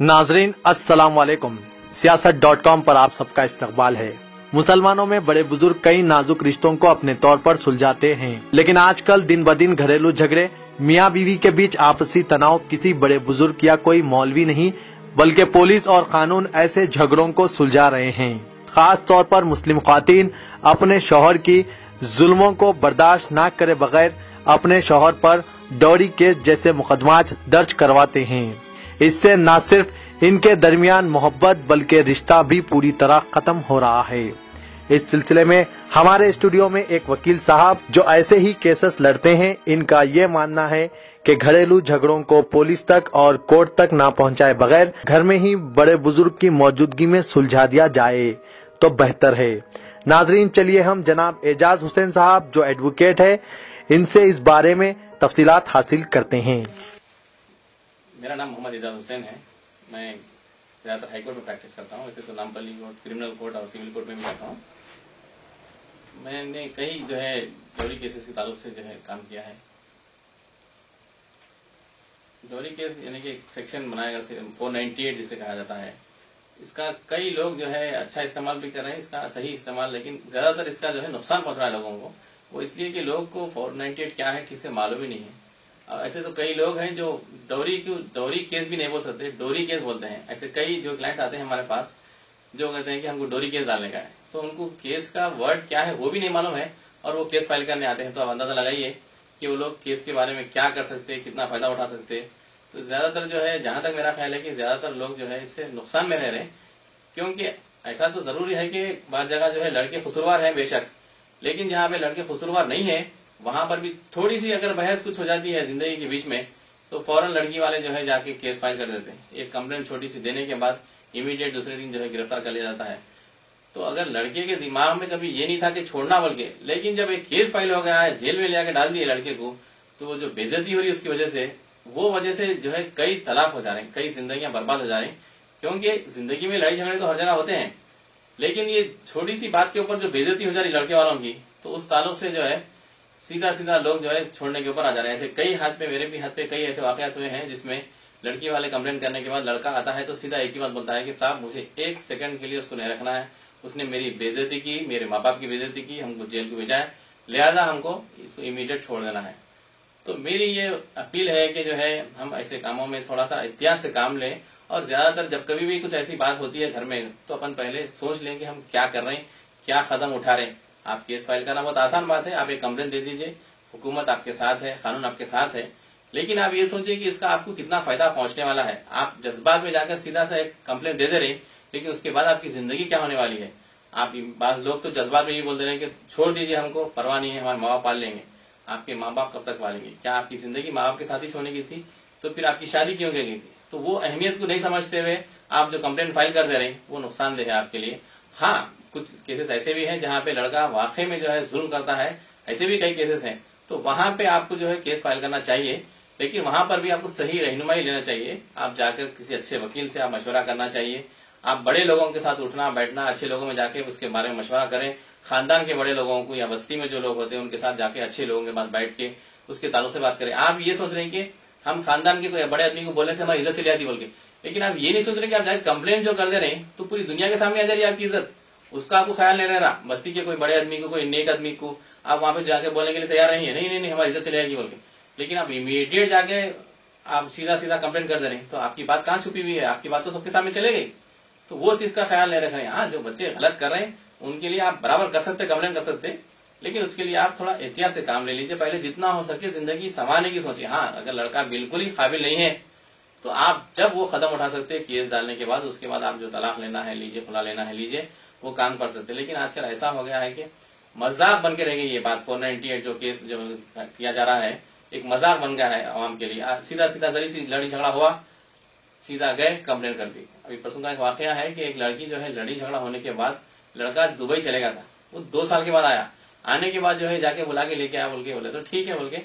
नाजरीन अस्सलाम वालेकुम। सियासत.com पर आप सबका इस्तकबाल है। मुसलमानों में बड़े बुजुर्ग कई नाजुक रिश्तों को अपने तौर पर सुलझाते हैं, लेकिन आजकल दिन ब दिन घरेलू झगड़े, मियाँ बीवी के बीच आपसी तनाव किसी बड़े बुजुर्ग या कोई मौलवी नहीं बल्कि पुलिस और कानून ऐसे झगड़ों को सुलझा रहे हैं। खास तौर पर मुस्लिम ख्वातीन अपने शौहर की जुल्मों को बर्दाश्त न करे बगैर अपने शौहर पर डौरी केस जैसे मुकदमात दर्ज करवाते हैं। इससे न सिर्फ इनके दरमियान मोहब्बत बल्कि रिश्ता भी पूरी तरह खत्म हो रहा है। इस सिलसिले में हमारे स्टूडियो में एक वकील साहब जो ऐसे ही केसेस लड़ते हैं, इनका ये मानना है कि घरेलू झगड़ों को पुलिस तक और कोर्ट तक ना पहुंचाए बगैर घर में ही बड़े बुजुर्ग की मौजूदगी में सुलझा दिया जाए तो बेहतर है। नाजरीन, चलिए हम जनाब एजाज हुसैन साहब जो एडवोकेट है, इनसे इस बारे में तफसीलात हासिल करते हैं। मेरा नाम मोहम्मद एजाज हुसैन है। मैं ज्यादातर हाईकोर्ट में प्रैक्टिस करता हूँ। वैसे तो नामपल्ली कोर्ट, क्रिमिनल कोर्ट और सिविल कोर्ट में भी जाता हूँ। मैंने कई डोरी केसेस के ताल्लुक से काम किया है। डोरी केस यानी कि एक सेक्शन बनाया 498 जिसे कहा जाता है, इसका कई लोग अच्छा इस्तेमाल भी कर रहे हैं, इसका सही इस्तेमाल, लेकिन ज्यादातर इसका नुकसान पहुंच रहा है लोगों को। वो इसलिए कि लोग को 498 क्या है ठीक से मालूम ही नहीं है। ऐसे तो कई लोग हैं जो डोरी केस भी नहीं बोल सकते, डोरी केस बोलते हैं। ऐसे कई जो क्लाइंट्स आते हैं हमारे पास जो कहते हैं कि हमको डोरी केस डालने का है, तो उनको केस का वर्ड क्या है वो भी नहीं मालूम है और वो केस फाइल करने आते हैं। तो आप अंदाजा लगाइए कि वो लोग केस के बारे में क्या कर सकते हैं, कितना फायदा उठा सकते हैं। तो ज्यादातर जहां तक मेरा ख्याल है कि ज्यादातर लोग इससे नुकसान में रह रहे हैं, क्योंकि ऐसा तो जरूरी है कि बात जगह लड़के खुसरवार है बेशक, लेकिन जहां पे लड़के खुसरवार नहीं है वहां पर भी थोड़ी सी अगर बहस कुछ हो जाती है जिंदगी के बीच में, तो फौरन लड़की वाले जाके केस फाइल कर देते हैं। एक कंप्लेंट छोटी सी देने के बाद इमीडिएट दूसरे दिन गिरफ्तार कर लिया जाता है। तो अगर लड़के के दिमाग में कभी ये नहीं था कि छोड़ना बोल के, लेकिन जब एक केस फाइल हो गया है, जेल में ले आके डाल दिए लड़के को, तो वो जो बेइज्जती हो रही है उसकी वजह से, वो वजह से कई तलाक हो जा रहे हैं, कई जिंदगियां बर्बाद हो जा रही हैं। क्योंकि जिंदगी में लड़ाई झगड़े तो हर जगह होते हैं, लेकिन ये छोटी सी बात के ऊपर जो बेइज्जती हो जा रही लड़के वालों की, तो उस ताल्लुक से सीधा लोग छोड़ने के ऊपर आ जा रहे हैं। ऐसे कई हाथ पे, मेरे भी हाथ पे कई ऐसे वाकयात हुए हैं जिसमें लड़की वाले कंप्लेंट करने के बाद लड़का आता है तो सीधा एक ही बात बोलता है कि साहब मुझे एक सेकंड के लिए उसको नहीं रखना है, उसने मेरी बेइज्जती की, मेरे माँ बाप की बेइज्जती की, हमको जेल को भेजा है, लिहाजा हमको इसको इमीडिएट छोड़ देना है। तो मेरी ये अपील है कि हम ऐसे कामों में थोड़ा सा एहतियात से काम लें, और ज्यादातर जब कभी भी कुछ ऐसी बात होती है घर में तो अपन पहले सोच लें कि हम क्या कर रहे हैं, क्या कदम उठा रहे हैं। आप केस फाइल करना बहुत आसान बात है, आप एक कंप्लेंट दे दीजिए, हुकूमत आपके साथ है, कानून आपके साथ है, लेकिन आप ये सोचिए कि इसका आपको कितना फायदा पहुंचने वाला है। आप जज्बात में जाकर सीधा सा एक कंप्लेंट दे रहे, लेकिन उसके बाद आपकी जिंदगी क्या होने वाली है। आप बात लोग तो जज्बात में ये बोल दे रहे हैं कि छोड़ दीजिए, हमको परवाह नहीं है, हमारे माँ बाप पाल लेंगे। आपके माँ बाप कब तक पालेंगे? क्या आपकी जिंदगी माँ बाप के साथ ही सोने की थी? तो फिर आपकी शादी क्यों की गई थी? तो वो अहमियत को नहीं समझते हुए आप जो कंप्लेंट फाइल कर दे रहे हैं वो नुकसानदेह है आपके लिए। हाँ, कुछ केसेस ऐसे भी हैं जहां पे लड़का वाकई में जुल्म करता है, ऐसे भी कई केसेस हैं, तो वहां पे आपको केस फाइल करना चाहिए, लेकिन वहां पर भी आपको सही रहनुमाई लेना चाहिए। आप जाकर किसी अच्छे वकील से आप मशवरा करना चाहिए। आप बड़े लोगों के साथ उठना बैठना, अच्छे लोगों में जाके उसके बारे में मशवरा करें। खानदान के बड़े लोगों को या बस्ती में जो लोग होते हैं उनके साथ जाके अच्छे लोगों के पास बैठ के उसके ताल्लुक से बात करें। आप ये सोच रहे हैं कि हम खानदान के कोई बड़े आदमी को बोलने से हमारी इज्जत चली जाती बोल के, लेकिन आप ये नहीं सोच रहे कि आप जाके कंप्लेंट जो कर दे रहे हैं तो पूरी दुनिया के सामने आ जा रही है आपकी इज्जत, उसका आपको ख्याल नहीं रह रहा। बस्ती के कोई बड़े आदमी को, कोई नेक आदमी को आप वहां पे जाके बोलने के लिए तैयार नहीं है, नहीं हमारी इज्जत चली जाएगी बोल के, लेकिन आप इमीडिएट जाके आप सीधा कंप्लेंट कर दे रहे हैं, तो आपकी बात कहाँ छुपी हुई है? आपकी बात तो सबके सामने चले गई। तो वो चीज का ख्याल नहीं रख रहे हैं। हाँ, जो बच्चे गलत कर रहे हैं उनके लिए आप बराबर कर सकते, कंप्लेंट कर सकते, लेकिन उसके लिए आप थोड़ा एहतियात से काम ले लीजिए। पहले जितना हो सके जिंदगी संवारने की सोचिए। हाँ, अगर लड़का बिल्कुल ही काबिल नहीं है तो आप जब वो कदम उठा सकते हैं केस डालने के बाद, उसके बाद आप जो तलाक लेना है लीजिए, खुला लेना है लीजिए, वो काम कर सकते हैं। लेकिन आजकल ऐसा हो गया है कि मजाक बन के रह गई ये बात। 498 जो केस जो किया जा रहा है एक मजाक बन गया है आवाम के लिए। सीधा जरी सी लड़ी झगड़ा हुआ, सीधा गए कंप्लेंट कर दी। अभी परसों का एक वाकया है कि एक लड़की लड़ी झगड़ा होने के बाद लड़का दुबई चले गया था, वो 2 साल के बाद आया। आने के बाद जाके बुला के लेके आया, बोल के बोले तो ठीक है बोल के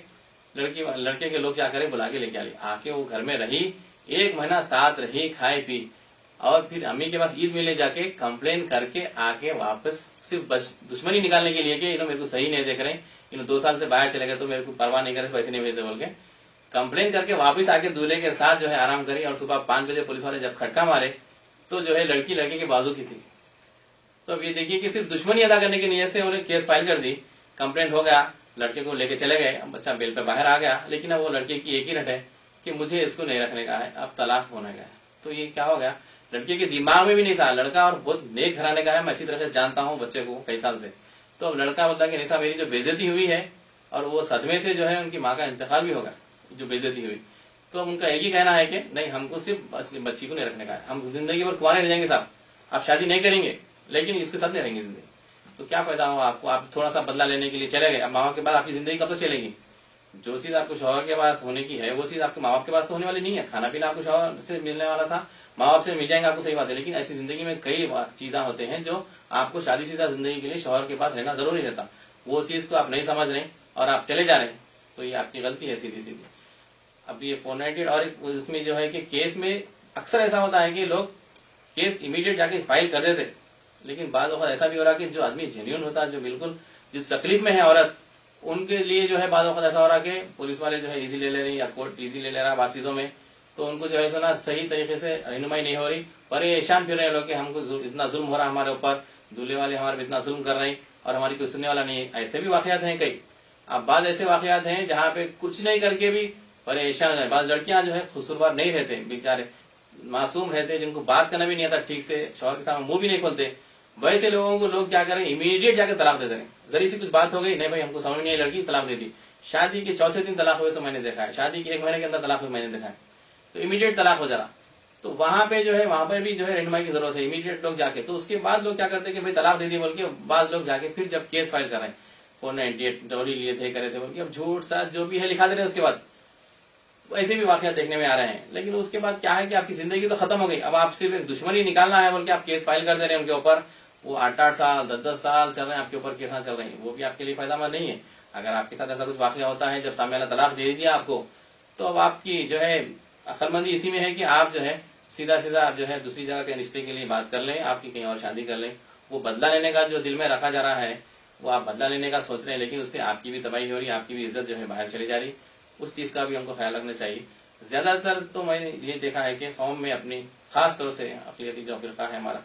लड़के के लोग क्या करे, बुला के लेके आए। आके वो घर में रही, 1 महीना साथ रही, खाए पी, और फिर अम्मी के पास ईद में ले जाके कंप्लेन करके आके वापस सिर्फ दुश्मनी निकालने के लिए कि इन्होंने मेरे को सही नहीं देख रहे, इन्होंने 2 साल से बाहर चले गए तो मेरे को परवाह नहीं करे, पैसे नहीं भेजते बोल के कंप्लेन करके वापस आके दूल्हे के साथ जो है आराम करी, और सुबह 5 बजे पुलिस वाले जब खटका मारे तो जो है लड़की लड़के के बाजू की थी। तो अब ये देखिए कि सिर्फ दुश्मनी अदा करने की नीयत से उन्हें केस फाइल कर दी, कंप्लेंट हो गया, लड़के को लेके चले गए, अब बच्चा बेल पे बाहर आ गया, लेकिन अब वो लड़के की एक ही रट है कि मुझे इसको नहीं रखने का है, अब तलाक होने का है। तो ये क्या हो गया, लड़के के दिमाग में भी नहीं था, लड़का और बहुत नेक घराने का है, मैं अच्छी तरह से जानता हूँ बच्चे को कई साल से। तो अब लड़का बोलता कि नहीं साहब मेरी जो बेइज्जती हुई है, और वो सदमे से जो है उनकी माँ का इंतकाल भी होगा, जो बेइज्जती हुई। तो अब उनका एक ही कहना है कि नहीं, हमको सिर्फ बच्ची को नहीं रखने का है, हम जिंदगी भर कुंवारे रह जाएंगे साहब, आप शादी नहीं करेंगे लेकिन इसके साथ नहीं रहेंगे जिंदगी। तो क्या फायदा हुआ आपको, आप थोड़ा सा बदला लेने के लिए चले गए, अब माँ बाप के बाद आपकी जिंदगी कब तक चलेगी। जो चीज आपको शौहर के पास होने की है वो चीज आपके माँ बाप के पास तो होने वाली नहीं है। खाना पीना आपको शौहर से मिलने वाला था, माँ बाप से मिल जाएंगे आपको, सही बात है, लेकिन ऐसी जिंदगी में कई चीजें होते हैं जो आपको शादीशुदा जिंदगी के लिए शौहर के पास रहना जरूरी रहता, वो चीज को आप नहीं समझ रहे और आप चले जा रहे हैं, तो ये आपकी गलती है सीधी सीधी। अब ये 498 और उसमें जो है कि केस में अक्सर ऐसा होता है कि लोग केस इमीडिएट जाके फाइल कर देते, लेकिन बाद वक्त ऐसा भी हो रहा कि जो आदमी जेन्युइन होता है, जो बिल्कुल जिस तकलीफ में है औरत, उनके लिए जो है बाद वक्त ऐसा हो रहा कि पुलिस वाले जो है इजी ले रही या कोर्ट इजी ले रहा बातचीतों में, तो उनको जो है सुना सही तरीके से रहनुमाई नहीं हो रही, परेशान फिर रहे लोग कि हमको इतना जुल्म हो रहा हमारे ऊपर, दूल्हे वाले हमारे पे इतना जुल्म कर रहे हैं और हमारी कोई सुनने वाला नहीं है। ऐसे भी वाकयात हैं कई। अब बाद ऐसे वाकयात हैं जहाँ पे कुछ नहीं करके भी परेशान है। बाद लड़कियां जो है खुसूरवार नहीं रहते, बेचारे मासूम रहते, जिनको बात करना भी नहीं आता ठीक से, शौहर के सामने मुंह भी नहीं खोलते, वैसे लोगों को लोग क्या करें, इमीडिएट जाकर तलाक दे दें। जरी सी कुछ बात हो गई, नहीं भाई हमको समझ नहीं आई लड़की, तलाक दे दी। शादी के चौथे दिन तलाक हुए तो मैंने देखा है, शादी के 1 महीने के अंदर तलाक हुए मैंने देखा है, तो इमीडिएट तलाक हो जा रहा। तो वहां पे जो है, वहां पर भी जो है रहनुमाई की जरूरत है, इमीडिएट लोग जाके। तो उसके बाद लोग क्या करते हैं कि भाई तलाक दे दी बोल के, बाद लोग जाके फिर जब केस फाइल कर रहे हैं, 498 डोरी लिए थे, करे थे बोल के, अब झूठ साथ जो भी है लिखा दे रहे हैं। उसके बाद ऐसे भी वाकया देखने में आ रहे हैं, लेकिन उसके बाद क्या है कि आपकी जिंदगी तो खत्म हो गई। अब आप सिर्फ एक दुश्मनी निकालना है बोल के आप केस फाइल कर दे रहे हैं उनके ऊपर, वो 8-8 साल 10-10 साल चल रहे हैं आपके ऊपर, केस चल रहे हैं, वो भी आपके लिए फायदामंद नहीं है। अगर आपके साथ ऐसा कुछ वाकया होता है जब सामने वाला तलाक दे दिया आपको, तो अब आपकी जो है अक्लमंदी इसी में है कि आप जो है सीधा सीधा आप जो है दूसरी जगह के रिश्ते के लिए बात कर लें, आपकी कहीं और शादी कर लें। वो बदला लेने का जो दिल में रखा जा रहा है, वो आप बदला लेने का सोच रहे हैं, लेकिन उससे आपकी भी तबाही हो रही है, आपकी भी इज्जत जो है बाहर चली जा रही। उस चीज का भी हमको ख्याल रखना चाहिए। ज्यादातर तो मैंने ये देखा है कि कौम में अपनी खास तौर से अक़लियती जो फिरका है हमारा,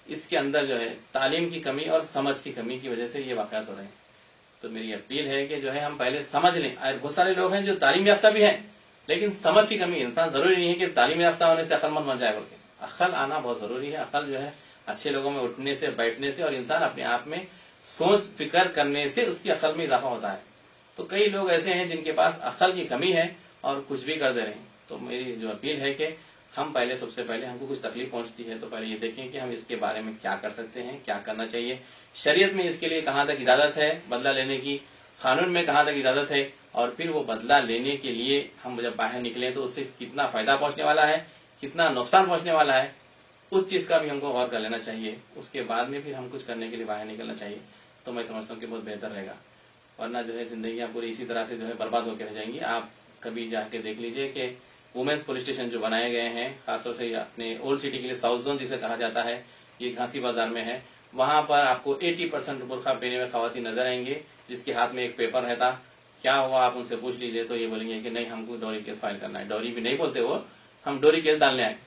इसके अंदर जो है तालीम की कमी और समझ की कमी की वजह से ये वाक़यात हो रहे हैं। तो मेरी अपील है कि जो है हम पहले समझ लें। और बहुत सारे लोग हैं जो तालीम याफ्ता भी हैं, लेकिन समझ की कमी। इंसान जरूरी नहीं है कि तालीम याफ्ता होने से अक्लमंद बन जाए, बल्कि अक्ल आना बहुत जरूरी है। अक्ल जो है अच्छे लोगों में उठने से, बैठने से, और इंसान अपने आप में सोच फिक्र करने से उसकी अक्ल में इजाफा होता है। तो कई लोग ऐसे हैं जिनके पास अक्ल की कमी है और कुछ भी कर दे रहे हैं। तो मेरी जो अपील है कि हम पहले, सबसे पहले हमको कुछ तकलीफ पहुंचती है तो पहले ये देखें कि हम इसके बारे में क्या कर सकते हैं, क्या करना चाहिए। शरीयत में इसके लिए कहाँ तक इजाजत है बदला लेने की, कानून में कहाँ तक इजाजत है, और फिर वो बदला लेने के लिए हम जब बाहर निकले तो उससे कितना फायदा पहुंचने वाला है, कितना नुकसान पहुंचने वाला है, उस चीज का भी हमको गौर कर लेना चाहिए। उसके बाद में फिर हम कुछ करने के लिए बाहर निकलना चाहिए। तो मैं समझता हूँ कि बहुत बेहतर रहेगा, वरना जो है जिंदगी पूरी इसी तरह से जो है बर्बाद होकर रह जाएंगी। आप कभी जाके देख लीजिए कि वुमेन्स पुलिस स्टेशन जो बनाए गए हैं, खासतौर से अपने ओल्ड सिटी के लिए साउथ जोन जिसे कहा जाता है, ये घासी बाजार में है, वहां पर आपको 80% बुर्का पहने हुए खवातीन नजर आएंगे, जिसके हाथ में एक पेपर रहता। क्या हुआ आप उनसे पूछ लीजिए तो ये बोलेंगे कि नहीं हमको डोरी केस फाइल करना है। डोरी भी नहीं बोलते वो, हम डोरी केस डालने आए,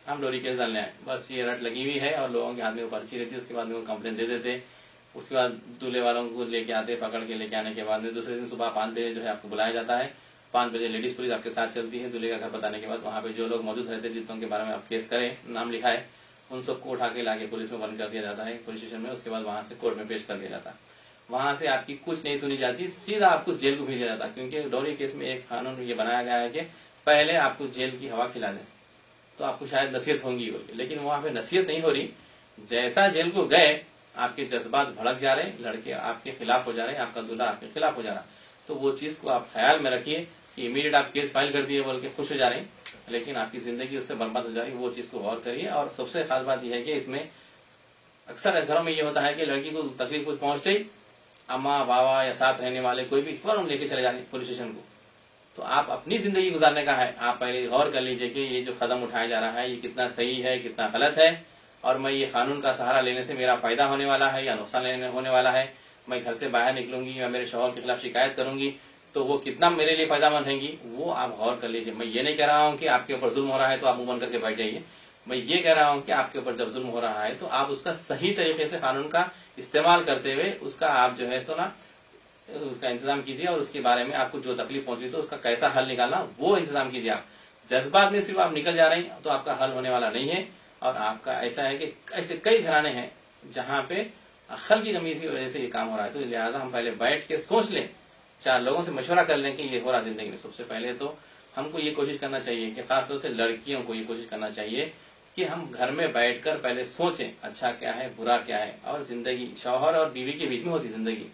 हम डोरी केस डालने आए, बस ये रट लगी हुई है। और लोगों के हाथ में वो पर्ची रहती है, उसके बाद में वो कंप्लेन दे देते। उसके बाद दूल्हे वालों को लेके आते, पकड़ के लेके आने के बाद में दूसरे दिन सुबह 5 बजे जो है आपको बुलाया जाता है। 5 बजे लेडीज पुलिस आपके साथ चलती है। दूल्हे का घर बताने के बाद वहां पे जो लोग मौजूद रहते हैं, जितों के बारे में आप केस करें, नाम लिखा है, उन सबको उठा के लाके पुलिस में बंद कर दिया जाता है, पुलिस स्टेशन में। उसके बाद वहां से कोर्ट में पेश कर दिया जाता है। वहां से आपकी कुछ नहीं सुनी जाती, सीधा आपको जेल को भेजा जाता है। क्योंकि डोरी केस में एक कानून ये बनाया गया है कि पहले आपको जेल की हवा खिला दें तो आपको शायद नसीहत होंगी, लेकिन वहां पे नसीहत नहीं हो रही। जैसा जेल को गए आपके जज्बात भड़क जा रहे, लड़के आपके खिलाफ हो जा रहे, आपका दूल्हा आपके खिलाफ हो जा रहा। तो वो चीज को आप ख्याल में रखिए कि इमीडिएट आप केस फाइल कर दिए बोल के खुश हो जा रहे हैं, लेकिन आपकी जिंदगी उससे बर्बाद हो जा रही है। वो चीज को गौर करिए। और सबसे खास बात यह है कि इसमें अक्सर घरों में ये होता है कि लड़की को तकलीफ कुछ पहुंचते ही अम्मा बाबा या साथ रहने वाले कोई भी फौरन लेके चले जाने पुलिस स्टेशन को। तो आप अपनी जिंदगी गुजारने का है, आप पहले गौर कर लीजिए कि ये जो कदम उठाया जा रहा है ये कितना सही है, कितना गलत है, और मैं ये कानून का सहारा लेने से मेरा फायदा होने वाला है या नुकसान होने वाला है। मैं घर से बाहर निकलूंगी या मेरे शौहर के खिलाफ शिकायत करूंगी تو وہ کتنا میرے لیے فائدہ مند رہیں گی وہ آپ غور کر لیجیے. میں یہ نہیں کہہ رہا ہوں کہ آپ کے اوپر ظلم ہو رہا ہے تو آپ منہ بند کر کے بیٹھ جائیے. میں یہ کہہ رہا ہوں کہ آپ کے اوپر جب ظلم ہو رہا ہے تو آپ اس کا صحیح طریقے سے قانون کا استعمال کرتے ہوئے اس کا آپ جو ہے سونا اس کا انتظام کیجیے، اور اس کے بارے میں آپ کو جو تکلیف پہنچی تو اس کا کیسا حل نکالنا وہ انتظام کیجیے. آپ جذبات میں صرف آپ نکل جا رہے ہیں تو آپ کا حل ہونے والا نہیں ہے. اور آپ کا ایسا ہے کہ ایسے کئی گھرانے ہیں جہاں پہ عقل کی کمی کی وجہ سے یہ کام ہو رہا ہے. تو لہٰذا ہم پہلے بیٹھ کے سوچ لیں، 4 لوگوں سے مشورہ کر لیں کہ یہ ہو رہا زندگی میں. سب سے پہلے تو ہم کو یہ کوشش کرنا چاہیے کہ خاص طور سے لڑکیوں کو یہ کوشش کرنا چاہیے کہ ہم گھر میں بیٹھ کر پہلے سوچیں اچھا کیا ہے برا کیا ہے. اور زندگی شوہر اور بیوی کے بیچ میں ہوتی زندگی،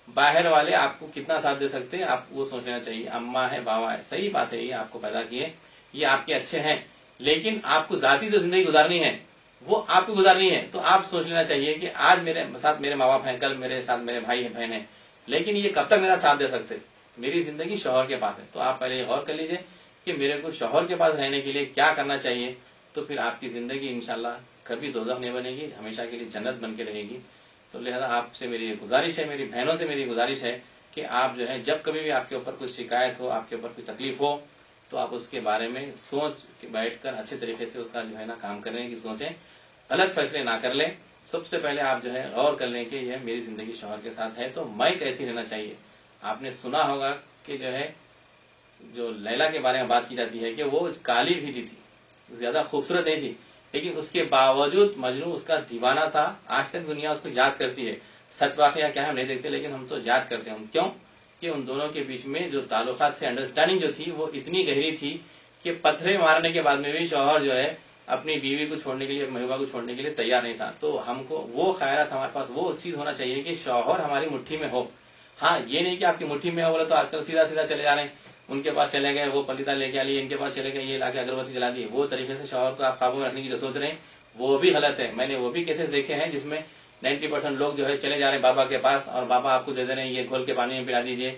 باہر والے آپ کو کتنا ساتھ دے سکتے ہیں آپ وہ سوچ لینا چاہیے. اماں ہے بابا ہے، صحیح بات ہے، یہ آپ کو پیدا کیے، یہ آپ کے اچھے ہیں، لیکن آپ کو ذاتی جو زندگی گزارنی ہے وہ آپ کو گزارنی ہے. تو آپ سوچ لینا چاہیے کہ آج میرے ساتھ میرے ماں باپ ہیں، کل میرے ساتھ میرے بھائی ہیں بہن ہیں، لیکن یہ کب تک میرا ساتھ دے سکتے؟ میری زندگی شوہر کے پاس ہے. تو آپ پہلے یہ غور کر لیجئے کہ میرے کو شوہر کے پاس رہنے کے لیے کیا کرنا چاہیے. تو پھر آپ کی زندگی انشاءاللہ کبھی دوزخ نہیں بنے گی، ہمیشہ کے لیے جنت بن کے رہے گی. تو لہذا آپ سے میری گزارش ہے، میری بہنوں سے میری گزارش ہے کہ آپ جو ہے جب کبھی بھی آپ کے اوپر کوئی شکایت ہو، آپ کے اوپر کوئی تکلیف ہو، تو آپ اس کے بارے میں سوچ کے بیٹھ کر اچھے طریقے سے اس کا جو ہے نا کام کرنے کی سوچیں، غلط فیصلے نہ کر لیں. سب سے پہلے آپ جو ہے غور کر لیں کہ یہ میری زندگی شوہر کے ساتھ ہے تو میں کیسی رہنا چاہیے. آپ نے سنا ہوگا کہ جو ہے جو لیلا کے بارے میں بات کی جاتی ہے کہ وہ کالی بھی تھی، زیادہ خوبصورت نہیں تھی، لیکن اس کے باوجود مجنون اس کا دیوانہ تھا. آج تک دنیا اس کو یاد کرتی ہے. سچ واقعہ کیا ہم نہیں دیکھتے لیکن ہم تو یاد کرتے ہیں. کیوں کہ ان دونوں کے بیچ میں جو تعلقات تھے، انڈرسٹینڈنگ جو تھی وہ اتنی گہری تھی کہ پتھرے مارنے کے بعد میں بھی شوہر جو ہے اپنی بیوی کو چھوڑنے کے لیے، محبوبہ کو چھوڑنے کے لیے تیار نہیں تھا. تو ہم کو وہ خیالات ہمارے پاس وہ چیز ہونا چاہیے کہ شوہر ہماری مٹھی میں ہو. ہاں یہ نہیں کہ آپ کی مٹھی میں ہو بولے تو آج کل سیدھا سیدھا چلے جا رہے ہیں، ان کے پاس چلے گئے وہ پلیتا لے کے آئیے، ان کے پاس چلے گئے یہ لا کے اگربتی جلا دی. وہ طریقے سے شوہر کو آپ قابو میں رکھنے کی جو سوچ رہے ہیں وہ بھی غلط ہے. میں نے وہ بھی کیسز دیکھے ہیں جس میں 90% لوگ جو ہے چلے جا رہے ہیں بابا کے پاس، اور بابا آپ کو دے دے رہے ہیں یہ گھول کے پانی میں پلا دیجیے،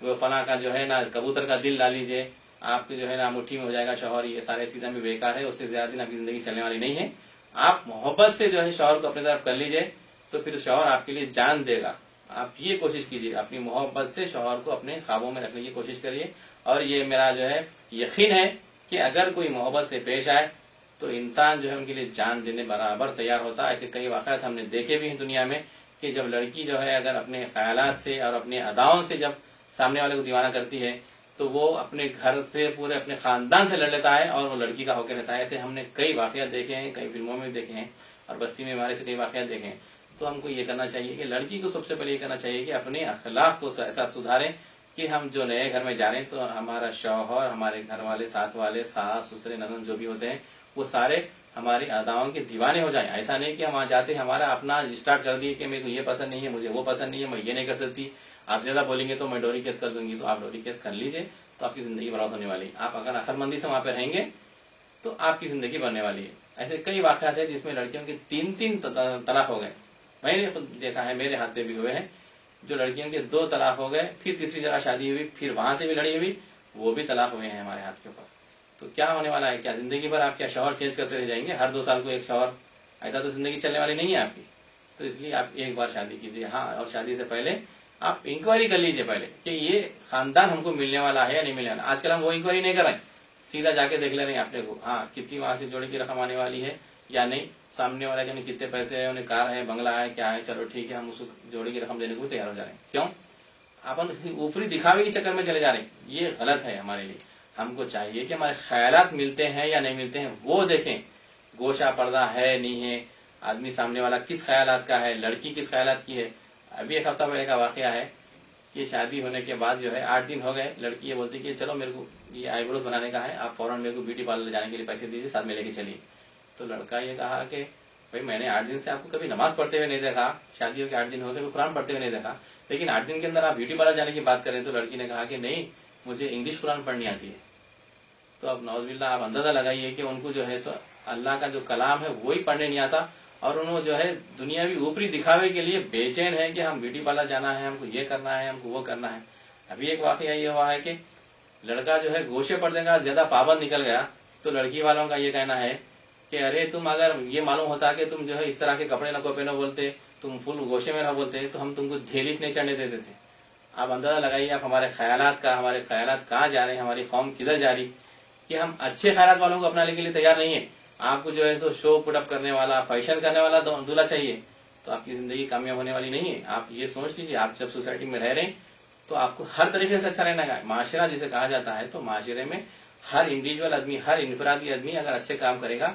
وہ فلاں کا جو ہے نا کبوتر کا دل ڈال لیجیے، آپ کی جو ہے نا مٹھی میں ہو جائے گا شوہر. یہ سارے سیدھا بھی بیکار ہے، اس سے زیادہ دن آپ کی زندگی چلنے والی نہیں ہے. آپ محبت سے جو ہے شوہر کو اپنی طرف کر لیجیے تو پھر شوہر آپ کے لیے جان دے گا. آپ یہ کوشش کیجیے اپنی محبت سے شوہر کو اپنے خوابوں میں رکھنے کی کوشش کریے. اور یہ میرا جو ہے یقین ہے کہ اگر کوئی محبت سے پیش آئے تو انسان جو ہے ان کے لیے جان دینے برابر تیار ہوتا. ایسے کئی واقعات ہم نے دیکھے بھی ہیں دنیا میں کہ جب لڑکی جو ہے اگر اپنے خیالات سے اور اپنے اداؤں سے جب سامنے والے کو دیوانہ کرتی ہے تو وہ اپنے گھر سے پورے اپنے خاندان سے لڑ لیتا ہے اور وہ لڑکی کا ہو کے رہتا ہے. ایسے ہم نے کئی واقعات دیکھے ہیں، کئی فلموں میں دیکھے ہیں، اور بستی میں ہمارے سے کئی واقعات دیکھے ہیں. تو ہم کو یہ کرنا چاہیے کہ لڑکی کو سب سے پہلے یہ کرنا چاہیے کہ اپنے اخلاق کو ایسا سدھاریں کہ ہم جو نئے گھر میں جا رہے ہیں تو ہمارا شوہر، ہمارے گھر والے، ساتھ والے، ساس سسرے ننند جو بھی ہوتے ہیں وہ سارے ہماری اداؤں کے دیوانے ہو جائیں. ایسا نہیں کہ ہم وہاں جاتے ہمارا اپنا اسٹارٹ کر دیے کہ میرے کو یہ پسند نہیں ہے، مجھے وہ پسند نہیں ہے، میں یہ نہیں کر سکتی، آپ زیادہ بولیں گے تو میں ڈوری کیس کر دوں گی. تو آپ ڈوری کیس کر لیجئے تو آپ کی زندگی برباد ہونے والی ہے. آپ اگر عقلمندی سے وہاں پہ رہیں گے تو آپ کی زندگی بننے والی ہے. ایسے کئی واقعات ہیں جس میں لڑکیوں کے 3 طلاق ہو گئے. میں نے دیکھا ہے، میرے ہاتھ پہ بھی ہوئے ہیں جو لڑکیوں کے 2 طلاق ہو گئے، پھر تیسری جگہ شادی ہوئی، پھر وہاں سے بھی لڑی ہوئی، وہ بھی طلاق ہوئے ہیں ہمارے ہاتھ کے اوپر. تو کیا ہونے والا ہے؟ کیا زندگی بھر آپ کیا شوہر چینج کرتے رہ جائیں گے؟ ہر 2 سال کو ایک شوہر؟ ایسا تو زندگی چلنے والی نہیں ہے آپ کی. تو اس لیے آپ ایک بار شادی کیجیے. ہاں، اور شادی سے پہلے آپ انکوائری کر لیجیے پہلے کہ یہ خاندان ہم کو ملنے والا ہے یا نہیں ملنے والا. آج کل ہم وہ انکوائری نہیں کر رہے ہیں، سیدھا جا کے دیکھ لے رہے ہیں اپنے کو، ہاں کتنی وہاں سے جوڑے کی رقم آنے والی ہے یا نہیں، سامنے والے کے کتنے پیسے ہیں، انہیں کار ہے، بنگلہ ہے، کیا ہے، چلو ٹھیک ہے ہم اس جوڑے کی رقم دینے کو تیار ہو جا رہے ہیں. کیوں؟ آپ اوپری دکھاوے کے چکر میں چلے جا رہے ہیں. یہ غلط ہے ہمارے لیے. ہم کو چاہیے کہ ہمارے خیالات ملتے ہیں یا نہیں ملتے ہیں وہ دیکھیں. گوشہ پردہ ہے نہیں ہے، آدمی سامنے والا کس خیالات کا ہے، لڑکی کس خیالات کی ہے. ابھی ایک ہفتہ پہلے کا واقعہ ہے کہ شادی ہونے کے بعد جو ہے 8 دن ہو گئے، لڑکی یہ بولتی کہ چلو میرے کو یہ آئی بروز بنانے کا ہے، آپ فوراً میرے کو بیوٹی پارلر جانے کے لیے پیسے دیجیے، ساتھ میں لے کے چلیے. تو لڑکا یہ کہا کہ بھائی میں نے 8 دن سے آپ کو کبھی نماز پڑھتے ہوئے نہیں دیکھا، شادی ہو کے 8 دن ہو گئے قرآن پڑھتے ہوئے نہیں دیکھا، لیکن 8 دن کے اندر آپ بیوٹی پارلر جانے کی بات کریں. تو لڑکی نے کہا کہ نہیں، مجھے انگلش قرآن پڑھنی آتی ہے. تو اب نعوذ باللہ آپ اندازہ لگائیے کہ ان کو جو ہے اللہ کا جو کلام ہے وہی پڑھنے نہیں آتا، اور انہوں جو ہے دنیاوی اوپری دکھاوے کے لیے بے چین ہے کہ ہم بیوٹی پارلر جانا ہے، ہم کو یہ کرنا ہے، ہم کو وہ کرنا ہے. ابھی ایک واقعہ یہ ہوا ہے کہ لڑکا جو ہے گوشے پردے کا زیادہ پابند نکل گیا. تو لڑکی والوں کا یہ کہنا ہے کہ ارے تم اگر یہ معلوم ہوتا کہ تم جو ہے اس طرح کے کپڑے نہ کو پہنو بولتے، تم فل گوشے میں نہ بولتے تو ہم تم کو دھیلیس نہیں چڑھنے دیتے تھے. آپ اندازہ لگائیے آپ ہمارے خیالات کہاں جا رہے ہیں، ہماری قوم کدھر جا رہی، کہ ہم اچھے خیالات والوں کو اپنانے کے لیے تیار نہیں ہے. آپ کو جو ہے سو شو پٹ اپ کرنے والا، فیشن کرنے والا دولہا چاہیے تو آپ کی زندگی کامیاب ہونے والی نہیں ہے. آپ یہ سوچ لیجیے، آپ جب سوسائٹی میں رہ رہے ہیں تو آپ کو ہر طریقے سے اچھا رہنا ہے. معاشرہ جسے کہا جاتا ہے، تو معاشرے میں ہر انڈیویجول آدمی، ہر انفرادی آدمی اگر اچھے کام کرے گا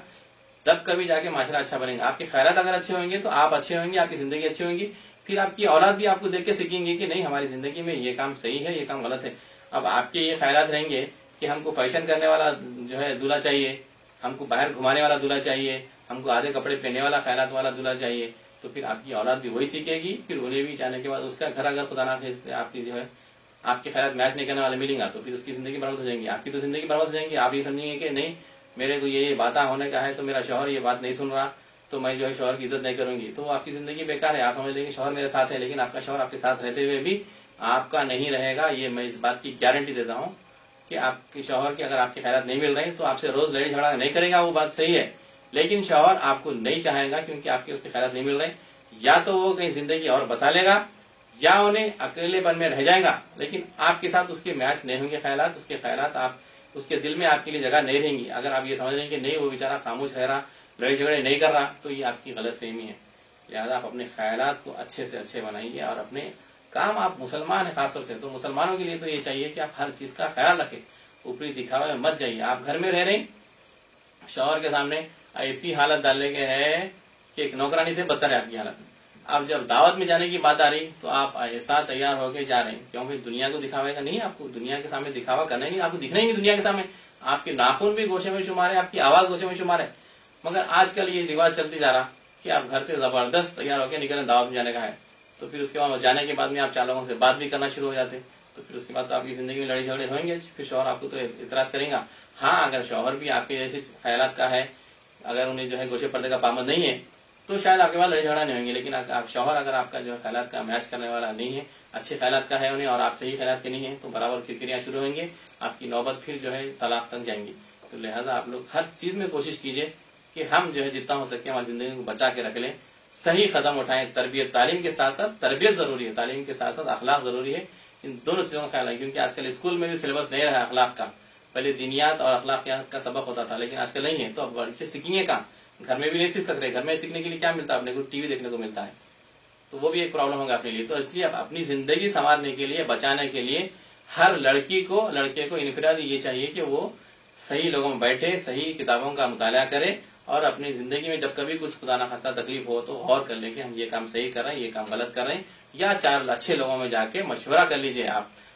تب کبھی جا کے معاشرہ اچھا بنے گا. آپ کے خیالات اگر اچھے ہوئیں گے تو آپ اچھے ہوئیں گے، آپ کی زندگی اچھی ہوگی. پھر آپ کی اولاد بھی آپ کو دیکھ کے سیکھیں گے کہ نہیں، ہماری زندگی میں یہ کام صحیح ہے، یہ کام غلط ہے. اب آپ کے یہ خیالات رہیں گے کہ ہم کو فیشن کرنے والا جو ہے دولہا چاہیے، ہم کو باہر گھمانے والا دولہا چاہیے، ہم کو آدھے کپڑے پہننے والا خیالات والا دولہا چاہیے، تو پھر آپ کی اولاد بھی وہی سیکھے گی. پھر انہیں بھی جانے کے بعد اس کا گھر اگر خدا نخواستہ آپ کی جو ہے آپ کے خیالات میچ نہیں کرنے والے ملیں گا تو پھر اس کی زندگی برباد ہو جائیں گی. آپ کی تو زندگی برباد ہو جائیں گی. آپ یہ سمجھیں گے کہ نہیں، میرے کو یہ باتیں ہونے کا ہے تو میرا شوہر یہ بات نہیں سن رہا تو میں جو ہے شوہر کی عزت نہیں کروں گی، تو آپ کی زندگی بیکار ہے. آپ سمجھ لیں گے شوہر میرے ساتھ ہے، لیکن آپ کا شوہر آپ کے ساتھ رہتے ہوئے بھی آپ کا نہیں رہے گا. یہ میں اس بات کی گارنٹی دیتا ہوں کہ آپ کے شوہر کے اگر آپ کے خیالات نہیں مل رہے ہیں تو آپ سے روز لڑائی جھگڑا نہیں کرے گا، وہ بات صحیح ہے. لیکن شوہر آپ کو نہیں چاہے گا کیونکہ آپ کے اس کے خیالات نہیں مل رہے. یا تو وہ کہیں زندگی اور بسا لے گا یا انہیں اکیلے پن میں رہ جائے گا، لیکن آپ کے ساتھ اس کے میچ نہیں ہوں گے خیالات. اس کے خیالات اس کے دل میں آپ کے لیے جگہ نہیں رہیں گی. اگر آپ یہ سمجھ رہے ہیں کہ نہیں وہ بیچارہ خاموش رہ رہا، لڑائی جھگڑے نہیں کر رہا، تو یہ آپ کی غلط فہمی ہے. لہٰذا آپ اپنے خیالات کو اچھے سے اچھے بنائیے اور اپنے کام، آپ مسلمان ہیں خاص طور سے، تو مسلمانوں کے لیے تو یہ چاہیے کہ آپ ہر چیز کا خیال رکھیں، اوپری دکھاوے میں مت جائیے. آپ گھر میں رہ رہے ہیں، شوہر کے سامنے ایسی حالت ڈالنے کے ہے کہ ایک نوکرانی سے بدتر ہے آپ کی حالت. اب جب دعوت میں جانے کی بات آ رہی تو آپ ایسا تیار ہو کے جا رہے ہیں، کیونکہ دنیا کو دکھاوے گا نہیں، آپ کو دنیا کے سامنے دکھاوا کرنا ہی نہیں، آپ کو دکھنا ہی نہیں دنیا کے سامنے. آپ کے ناخن بھی گوشے میں شمار ہے، آپ کی آواز گوشے میں شمار ہے. مگر آج کل یہ رواج چلتی جا رہا کہ آپ گھر سے زبردست تیار ہو کے نکلیں، دعوت میں جانے کا ہے، تو پھر اس کے بعد جانے کے بعد میں آپ 4 لوگوں سے بات بھی کرنا شروع ہو جاتے، تو پھر اس کے بعد تو آپ کی زندگی میں لڑائی جھگڑے ہوئیں گے. پھر شوہر آپ کو تو اعتراض کریں گا. ہاں، اگر شوہر بھی آپ کے جیسے خیالات کا ہے، اگر انہیں جو ہے گوشے پردے کا پابند نہیں ہے تو شاید آپ کے بعد لڑائی جھگڑا نہیں ہوں گے. لیکن شوہر اگر آپ کا جو ہے خیالات کا میچ کرنے والا نہیں ہے، اچھے خیالات کا ہے انہیں اور آپ صحیح خیالات کے نہیں ہیں، تو برابر کرکریاں شروع ہوئیں گے. آپ کی نوبت پھر جو ہے طلاق تک جائیں گی. تو لہٰذا آپ لوگ ہر چیز میں کوشش کیجئے کہ ہم جو ہے جتنا ہو سکے ہماری زندگی کو بچا کے رکھ لیں، صحیح قدم اٹھائیں. تربیت، تعلیم کے ساتھ ساتھ تربیت ضروری ہے، تعلیم کے ساتھ ساتھ اخلاق ضروری ہے. ان دونوں چیزوں کا خیال ہے، کیونکہ آج کل اسکول میں بھی سلیبس نہیں رہا اخلاق کا. پہلے دینیات اور اخلاقیات کا سبق ہوتا تھا، لیکن آج کل نہیں ہے. تو اب بچے سیکھیں گے کہاں؟ گھر میں بھی نہیں سیکھ سکتے. گھر میں سیکھنے کے لیے کیا ملتا ہے؟ اپنے کو ٹی وی دیکھنے کو ملتا ہے، تو وہ بھی ایک پرابلم ہوگا اپنے لیے. تو اس لیے اپنی زندگی سنوارنے کے لیے، بچانے کے لیے ہر لڑکے کو انفرادی یہ چاہیے کہ وہ صحیح لوگوں میں بیٹھے، صحیح کتابوں کا مطالعہ کرے اور اپنی زندگی میں جب کبھی کچھ خدا نخواستہ تکلیف ہو تو غور کر لیں کہ ہم یہ کام صحیح کر رہے ہیں، یہ کام غلط کر رہے ہیں. یا 4 اچھے لوگوں میں جا کے مشورہ کر لیجئے.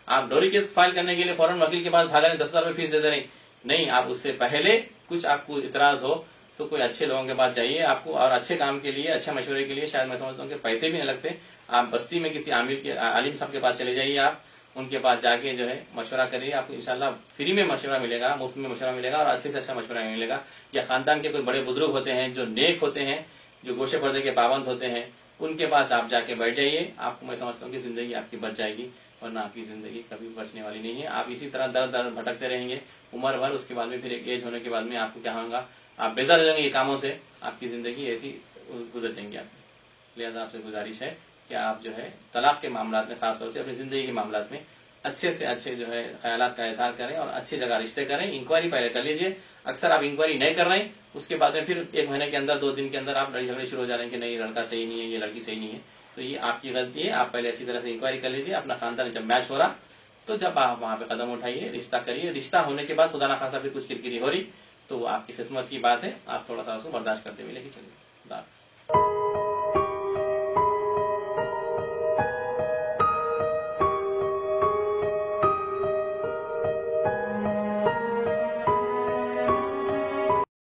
آپ ڈوری کیس فائل کرنے کے لیے فوراً وکیل کے پاس بھاگ رہے ہیں، 10,000 روپے فیس دے دے رہے ہیں. نہیں، آپ اس سے پہلے کچھ آپ کو اعتراض ہو تو کوئی اچھے لوگوں کے پاس جائیے آپ کو. اور اچھے کام کے لیے، اچھے مشورے کے لیے شاید میں سمجھتا ہوں کہ پیسے بھی نہیں لگتے. آپ بستی میں کسی عالم صاحب کے پاس چلے جائیے، آپ ان کے پاس جا کے جو ہے مشورہ کریے. آپ کو انشاءاللہ فری میں مشورہ ملے گا، مفت میں مشورہ ملے گا اور اچھے سے اچھا مشورہ ملے گا. یا خاندان کے کوئی بڑے بزرگ ہوتے ہیں جو نیک ہوتے ہیں، جو گوشے پردے کے پابند ہوتے ہیں، ان کے پاس آپ جا کے بیٹھ جائیے. آپ کو میں سمجھتا ہوں کہ زندگی آپ کی بچ جائے گی، ورنہ آپ کی زندگی کبھی بچنے والی نہیں ہے. آپ اسی طرح در بھٹکتے رہیں گے عمر بھر. اس کے بعد میں پھر ایک ایج ہونے کے بعد میں آپ کو کیا ہوگا، آپ بیزار ہو جائیں گے یہ کاموں سے. آپ کی زندگی ایسی گزر جائیں گی آپ کی. لہٰذا آپ سے گزارش ہے کہ آپ جو ہے طلاق کے معاملات میں، خاص طور سے اپنی زندگی کے معاملات میں اچھے سے اچھے جو ہے خیالات کا اظہار کریں اور اچھی جگہ رشتے کریں. انکوائری پہلے کر لیجئے. اکثر آپ انکوائری نہیں کر رہے ہیں، اس کے بعد میں پھر 1 مہینے کے اندر 2 دن کے اندر آپ لڑائی جھگڑے شروع ہو جا رہے ہیں کہ نہیں یہ لڑکا صحیح نہیں ہے، یہ لڑکی صحیح نہیں ہے. تو یہ آپ کی غلطی ہے. آپ پہلے اچھی طرح سے انکوائری کر لیجئے. اپنا خاندان جب میچ ہو رہا تو جب آپ وہاں پہ قدم اٹھائیے، رشتہ کریے. رشتہ ہونے کے بعد خدا نخواستہ پھر کچھ کرکری ہو رہی تو وہ آپ کی قسمت کی بات ہے. آپ تھوڑا سا اس کو برداشت کرتے ہوئے لے کے چلیے. خدا حافظ.